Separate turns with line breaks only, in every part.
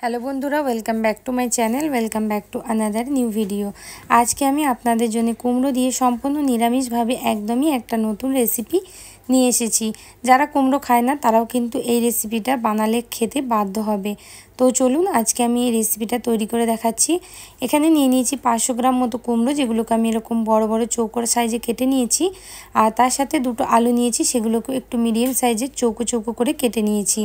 Hello বন্ধুরা, welcome back to my channel, welcome back to another new video. আজকে আমি আপনাদের জন্য কুমড়ো দিয়ে সম্পূর্ণ নিরামিষভাবে একদমই একটা নতুন রেসিপি নিয়ে এসেছি। যারা কুমড়ো খায় না তারাও কিন্তু এই রেসিপিটা বানালে খেতে বাধ্য হবে। তো চলুন আজকে আমি এই রেসিপিটা তৈরি করে দেখাচ্ছি। এখানে নিয়ে নিয়েছি 500 গ্রাম মতো কুমড়ো, যেগুলোকে আমি এরকম বড় বড় চৌকোর সাইজে কেটে নিয়েছি। আর তার সাথে দুটো আলু নিয়েছি, সেগুলোকে একটু মিডিয়াম সাইজের চৌকো চৌকো করে কেটে নিয়েছি।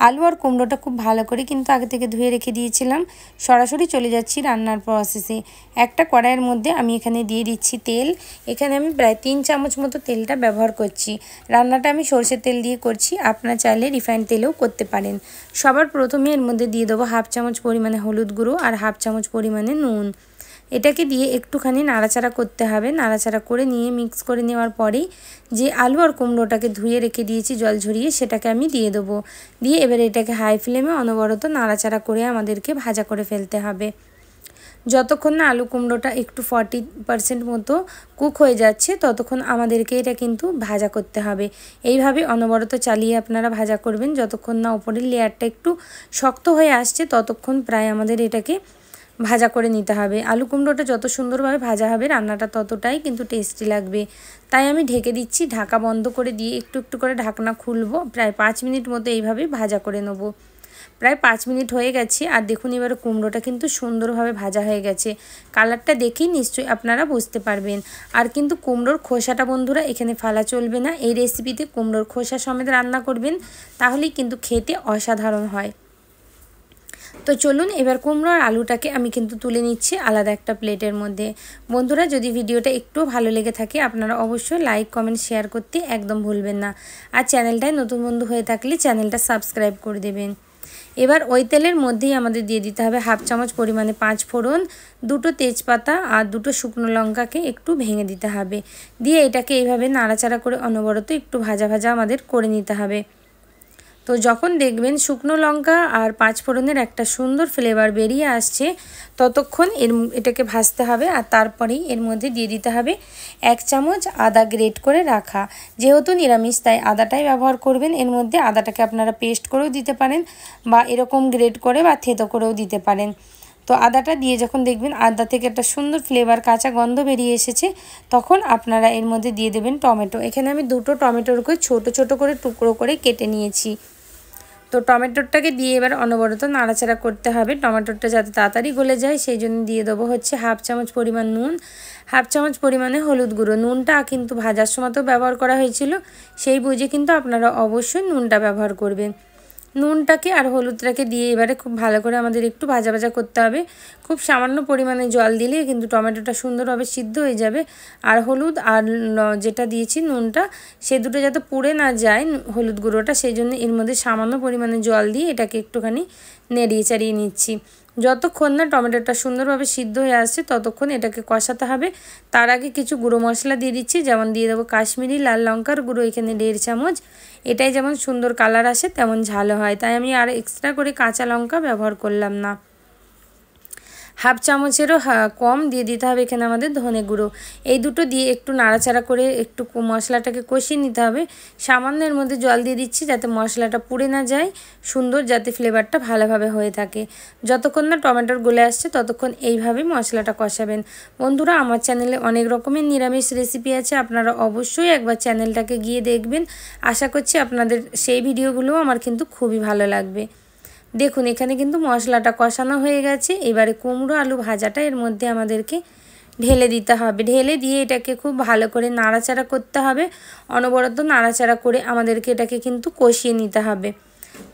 আলু আর কুমড়োটা খুব ভালো করে কিন্তু আগে থেকে ধুয়ে রেখে দিয়েছিলাম। সরাসরি চলে যাচ্ছি রান্নার প্রসেসে। একটা কড়াইয়ের মধ্যে আমি এখানে দিয়ে দিচ্ছি তেল। এখানে আমি প্রায় 3 চামচ মতো তেলটা ব্যবহার করছি। রান্নাটা আমি সরষের তেল দিয়ে করছি, আপনারা চাইলে রিফাইন্ড তেলেও করতে পারেন। সবার প্রথমে এর মধ্যে দিয়ে দেবো 1/2 চামচ পরিমাণে হলুদ গুঁড়ো আর 1/2 চামচ পরিমাণে নুন। এটাকে দিয়ে একটুখানি নাড়াচাড়া করতে হবে। নাড়াচাড়া করে নিয়ে মিক্স করে নেওয়ার পরেই যে আলু আর কুমড়োটাকে ধুয়ে রেখে দিয়েছি জল ঝরিয়ে, সেটাকে আমি দিয়ে দেবো। দিয়ে এবারে এটাকে হাই ফ্লেমে অনবরত নাড়াচাড়া করে আমাদেরকে ভাজা করে ফেলতে হবে। যতক্ষণ না আলু কুমড়োটা একটু 40% মতো কুক হয়ে যাচ্ছে, ততক্ষণ আমাদেরকে এটা কিন্তু ভাজা করতে হবে। এইভাবে অনবরত চালিয়ে আপনারা ভাজা করবেন। যতক্ষণ না উপরের লেয়ারটা একটু শক্ত হয়ে আসছে, ততক্ষণ প্রায় আমাদের এটাকে ভাজা করে নিতে হবে। আলু কুমড়োটা যত সুন্দরভাবে ভাজা হবে রান্নাটা ততটাই কিন্তু টেস্টি লাগবে। তাই আমি ঢেকে দিচ্ছি, ঢাকা বন্ধ করে দিয়ে একটু একটু করে ঢাকনা খুলবো। প্রায় 5 মিনিট মতো এইভাবে ভাজা করে নেব। প্রায় 5 মিনিট হয়ে গেছে। আর দেখুন এবারে কুমড়োটা কিন্তু সুন্দরভাবে ভাজা হয়ে গেছে। কালারটা দেখেই নিশ্চয়ই আপনারা বুঝতে পারবেন। আর কিন্তু কুমড়োর খোসাটা বন্ধুরা এখানে ফেলা চলবে না। এই রেসিপিতে কুমড়োর খোসা সমেত রান্না করবেন, তাহলেই কিন্তু খেতে অসাধারণ হয়। তো চলুন এবার কুমড়ো আর আলুটাকে আমি কিন্তু তুলে নিচ্ছি আলাদা একটা প্লেটের মধ্যে। বন্ধুরা, যদি ভিডিওটা একটু ভালো লেগে থাকে আপনারা অবশ্যই লাইক কমেন্ট শেয়ার করতে একদম ভুলবেন না। আর চ্যানেলটায় নতুন বন্ধু হয়ে থাকলে চ্যানেলটা সাবস্ক্রাইব করে দেবেন। এবার ওই তেলের মধ্যেই আমাদের দিয়ে দিতে হবে 1/2 চামচ পরিমাণে 5 ফোড়ন, 2টো তেজপাতা আর 2টো শুকনো লঙ্কাকে একটু ভেঙে দিতে হবে। দিয়ে এটাকে এইভাবে নাড়াচাড়া করে অনবরত একটু ভাজা ভাজা আমাদের করে নিতে হবে। তো যখন দেখবেন শুকনো লঙ্কা আর 5 ফোড়নের একটা সুন্দর ফ্লেভার বেরিয়ে আসছে, ততক্ষণ এটাকে ভাজতে হবে। আর তারপরেই এর মধ্যে দিয়ে দিতে হবে 1 চামচ আদা গ্রেট করে রাখা। যেহেতু নিরামিষ তাই আদাটাই ব্যবহার করবেন। এর মধ্যে আদাটাকে আপনারা পেস্ট করেও দিতে পারেন বা এরকম গ্রেট করে বা থেঁতো করেও দিতে পারেন। তো আদাটা দিয়ে যখন দেখবেন আদা থেকে একটা সুন্দর ফ্লেভার, কাঁচা গন্ধ বেরিয়ে এসেছে, তখন আপনারা এর মধ্যে দিয়ে দেবেন টমেটো। এখানে আমি 2টো টমেটোরকে ছোট ছোট করে টুকরো করে কেটে নিয়েছি। তো টমেটোটাকে দিয়ে এবার অনবরত নাড়াচাড়া করতে হবে। টমেটোটা যাতে তাড়াতাড়ি গলে যায় সেই জন্য দিয়ে দেবো হচ্ছে 1/2 চামচ পরিমাণ নুন, 1/2 চামচ পরিমাণে হলুদ গুঁড়ো। নুনটা কিন্তু ভাজার সময়তেও ব্যবহার করা হয়েছিল, সেই বুঝে কিন্তু আপনারা অবশ্যই নুনটা ব্যবহার করবেন। নুনটাকে আর হলুদটাকে দিয়ে এবারে খুব ভালো করে আমাদের একটু ভাজা ভাজা করতে হবে। খুব সামান্য পরিমাণে জল দিলে কিন্তু টমেটোটা সুন্দরভাবে সিদ্ধ হয়ে যাবে। আর হলুদ আর যেটা দিয়েছি নুনটা, সে দুটো যাতে পুড়ে না যায় হলুদ গুঁড়োটা, সেই জন্য এর মধ্যে সামান্য পরিমাণে জল দিয়ে এটাকে একটুখানি নেড়িয়ে চাড়িয়ে নিচ্ছি। যতক্ষণ না টমেটোটা সুন্দরভাবে সিদ্ধ হয়ে আসছে ততক্ষণ এটাকে কষাতে হবে। তার আগে কিছু গুঁড়ো মশলা দিয়ে দিচ্ছি, যেমন দিয়ে দেবো কাশ্মীরি লাল লঙ্কার গুঁড়ো, এখানে 1.5 চামচ। এটাই যেমন সুন্দর কালার আসে তেমন ঝালও হয়, তাই আমি আর এক্সট্রা করে কাঁচা লঙ্কা ব্যবহার করলাম না। 1/2 চামচেরও কম দিয়ে দিতে হবে এখানে আমাদের ধনে গুঁড়ো। এই দুটো দিয়ে একটু নাড়াচাড়া করে একটু মশলাটাকে কষিয়ে নিতে হবে। সামান্য এর মধ্যে জল দিয়ে দিচ্ছি যাতে মশলাটা পুড়ে না যায়, সুন্দর যাতে ফ্লেভারটা ভালোভাবে হয়ে থাকে। যতক্ষণ না টমেটোর গলে আসছে ততক্ষণ এইভাবেই মশলাটা কষাবেন। বন্ধুরা, আমার চ্যানেলে অনেক রকমের নিরামিষ রেসিপি আছে, আপনারা অবশ্যই একবার চ্যানেলটাকে গিয়ে দেখবেন। আশা করছি আপনাদের সেই ভিডিওগুলোও আমার কিন্তু খুবই ভালো লাগবে। দেখুন এখানে কিন্তু মশলাটা কষানো হয়ে গেছে। এবারে কুমড়ো আলু ভাজাটা এর মধ্যে আমাদেরকে ঢেলে দিতে হবে। ঢেলে দিয়ে এটাকে খুব ভালো করে নাড়াচাড়া করতে হবে। অনবরত নাড়াচাড়া করে আমাদেরকে এটাকে কিন্তু কষিয়ে নিতে হবে।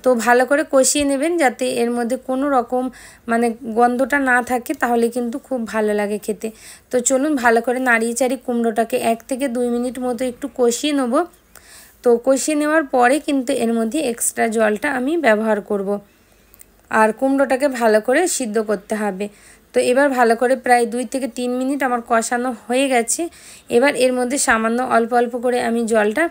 তো ভালো করে কষিয়ে নেবেন যাতে এর মধ্যে কোনো রকম গন্ধটা না থাকে, তাহলে কিন্তু খুব ভালো লাগে খেতে। তো চলুন ভালো করে নাড়িয়ে চাড়িয়ে কুমড়োটাকে 1 থেকে 2 মিনিট মতো একটু কষিয়ে নেব। তো কষিয়ে নেওয়ার পরে কিন্তু এর মধ্যে এক্সট্রা জলটা আমি ব্যবহার করব। আর কুমড়োটাকে ভালো করে সিদ্ধ করতে হবে। তো এবার ভালো করে প্রায় 2 থেকে 3 মিনিট আমার কষানো হয়ে গেছে। এবার এর মধ্যে সামান্য অল্প অল্প করে আমি জলটা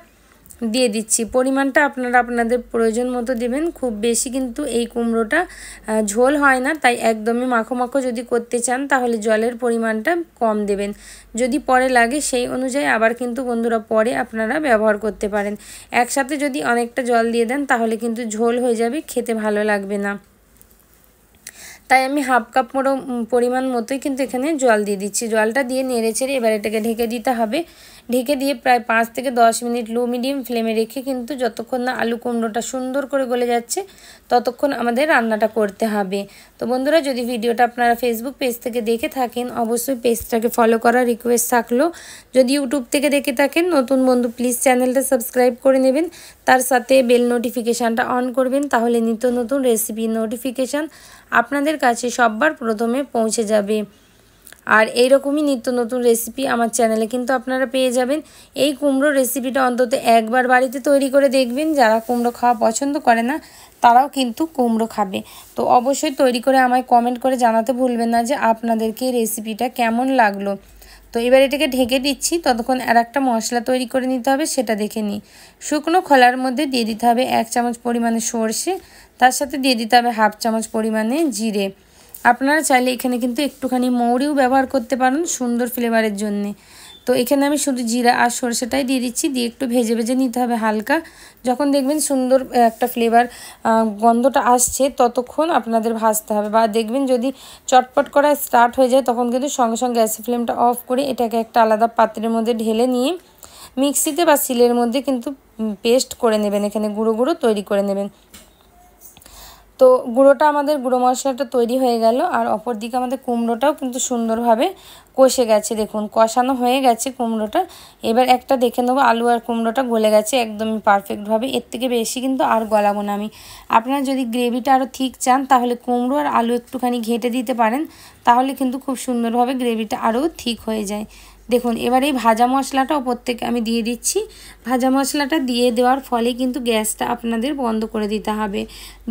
দিয়ে দিচ্ছি। পরিমাণটা আপনারা আপনাদের প্রয়োজন মতো দেবেন। খুব বেশি কিন্তু এই কুমড়োটা ঝোল হয় না, তাই একদমই মাখো মাখো যদি করতে চান তাহলে জলের পরিমাণটা কম দেবেন। যদি পরে লাগে সেই অনুযায়ী আবার কিন্তু বন্ধুরা পরে আপনারা ব্যবহার করতে পারেন। একসাথে যদি অনেকটা জল দিয়ে দেন তাহলে কিন্তু ঝোল হয়ে যাবে, খেতে ভালো লাগবে না। তাই আমি হাফ কাপ পরিমাণ মতোই কিন্তু এখানে জল দিয়ে দিচ্ছি। জলটা দিয়ে নেড়েচেড়ে এবার এটাকে ঢেকে দিতে হবে। ঢেকে দিয়ে প্রায় 5 থেকে 10 মিনিট লো মিডিয়াম ফ্লেমে রেখে কিন্তু যতক্ষণ না আলু কুমড়োটা সুন্দর করে গলে যাচ্ছে ততক্ষণ আমাদের রান্নাটা করতে হবে। তো বন্ধুরা, যদি ভিডিওটা আপনারা ফেসবুক পেজ থেকে দেখে থাকেন অবশ্যই পেজটাকে ফলো করার রিকোয়েস্ট থাকলো। যদি ইউটিউব থেকে দেখে থাকেন নতুন বন্ধু প্লিজ চ্যানেলটা সাবস্ক্রাইব করে নেবেন, তার সাথে বেল নোটিফিকেশানটা অন করবেন, তাহলে নিত্য নতুন রেসিপির নোটিফিকেশান আপনাদের কাছে সবার প্রথমে পৌঁছে যাবে। আর এইরকমই নিত্য নতুন রেসিপি আমার চ্যানেলে কিন্তু আপনারা পেয়ে যাবেন। এই কুমড়ো রেসিপিটা অন্তত একবার বাড়িতে তৈরি করে দেখবেন। যারা কুমড়ো খাওয়া পছন্দ করে না তারাও কিন্তু কুমড়ো খাবে। তো অবশ্যই তৈরি করে আমায় কমেন্ট করে জানাতে ভুলবেন না যে আপনাদেরকে রেসিপিটা কেমন লাগলো। তো এবার এটাকে ঢেকে দিচ্ছি, ততক্ষণ আর একটা মশলা তৈরি করে নিতে হবে, সেটা দেখে নিই। শুকনো খোলার মধ্যে দিয়ে দিতে হবে 1 চামচ পরিমাণে সর্ষে, তার সাথে দিয়ে দিতে হবে হাফ চামচ পরিমাণে জিরে। আপনারা চাইলে এখানে কিন্তু একটুখানি মৌরিও ব্যবহার করতে পারেন সুন্দর ফ্লেভারের জন্যে। তো এখানে আমি শুধু জিরা আর সরষেটাই দিয়ে দিচ্ছি, দিয়ে একটু ভেজে ভেজে নিতে হবে হালকা। যখন দেখবেন সুন্দর একটা ফ্লেভার গন্ধটা আসছে ততক্ষণ আপনাদের ভাজতে হবে, বা দেখবেন যদি চটপট করা স্টার্ট হয়ে যায় তখন কিন্তু সঙ্গে সঙ্গে গ্যাসের ফ্লেমটা অফ করে এটাকে একটা আলাদা পাত্রের মধ্যে ঢেলে নিয়ে মিক্সিতে বা শিলের মধ্যে কিন্তু পেস্ট করে নেবেন, এখানে গুঁড়ো গুঁড়ো তৈরি করে নেবেন। তো গুঁড়োটা আমাদের গুঁড়ো মশলাটা তৈরি হয়ে গেল, আর অপর দিকে আমাদের কুমড়োটাও কিন্তু সুন্দরভাবে কষে গেছে। দেখুন কষানো হয়ে গেছে কুমড়োটা। এবার একটা দেখে নেবো আলু আর কুমড়োটা গলে গেছে একদমই পারফেক্টভাবে। এর থেকে বেশি কিন্তু আর গলাবো না আমি। আপনারা যদি গ্রেভিটা আরও ঠিক চান তাহলে কুমড়ো আর আলু একটুখানি ঘেঁটে দিতে পারেন, তাহলে কিন্তু খুব সুন্দরভাবে গ্রেভিটা আরও ঠিক হয়ে যায়। দেখুন এবার এই ভাজা মশলাটা ওপর থেকে আমি দিয়ে দিচ্ছি। ভাজা মশলাটা দিয়ে দেওয়ার ফলে কিন্তু গ্যাসটা আপনাদের বন্ধ করে দিতে হবে।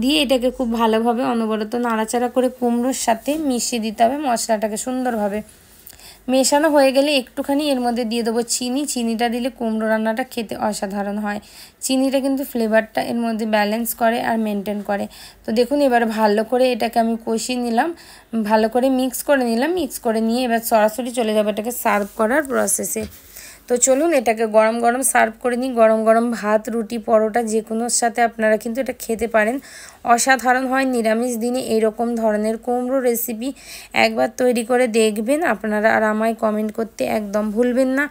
দিয়ে এটাকে খুব ভালোভাবে অনবরত নাড়াচাড়া করে কুমড়োর সাথে মিশিয়ে দিতে হবে মশলাটাকে সুন্দরভাবে। মেশানো হয়ে গেলে একটুখানি এর মধ্যে দিয়ে দেবো চিনি। চিনিটা দিলে কুমড়ো রান্নাটা খেতে অসাধারণ হয়। চিনিটা কিন্তু ফ্লেভারটা এর মধ্যে ব্যালেন্স করে আর মেনটেন করে। তো দেখুন এবার ভালো করে এটাকে আমি কষিয়ে নিলাম, ভালো করে মিক্স করে নিলাম। মিক্স করে নিয়ে এবার সরাসরি চলে যাবে এটাকে সার্ভ করার প্রসেসে। তো চলুন এটাকে গরম গরম সার্ভ করে নিই। গরম গরম ভাত, রুটি, পরোটা যে কোনোর সাথে আপনারা কিন্তু এটা খেতে পারেন। অসাধারণ হয় নিরামিষ দিনে এইরকম ধরনের কুমড়ো রেসিপি একবার তৈরি করে দেখবেন আপনারা, আর আমায় কমেন্ট করতে একদম ভুলবেন না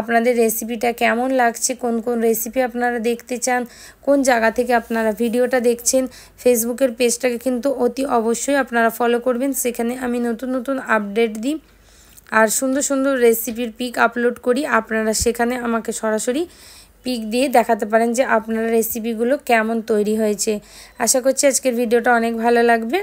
আপনাদের রেসিপিটা কেমন লাগছে, কোন কোন রেসিপি আপনারা দেখতে চান, কোন জায়গা থেকে আপনারা ভিডিওটা দেখছেন। ফেসবুকের পেজটাকে কিন্তু অতি অবশ্যই আপনারা ফলো করবেন, সেখানে আমি নতুন নতুন আপডেট দিই আর সুন্দর সুন্দর রেসিপির পিক আপলোড করি। আপনারা সেখানে আমাকে সরাসরি পিক দিয়ে দেখাতে পারেন যে আপনারা রেসিপিগুলো কেমন তৈরি হয়েছে। আশা করছি আজকের ভিডিওটা অনেক ভালো লাগবে।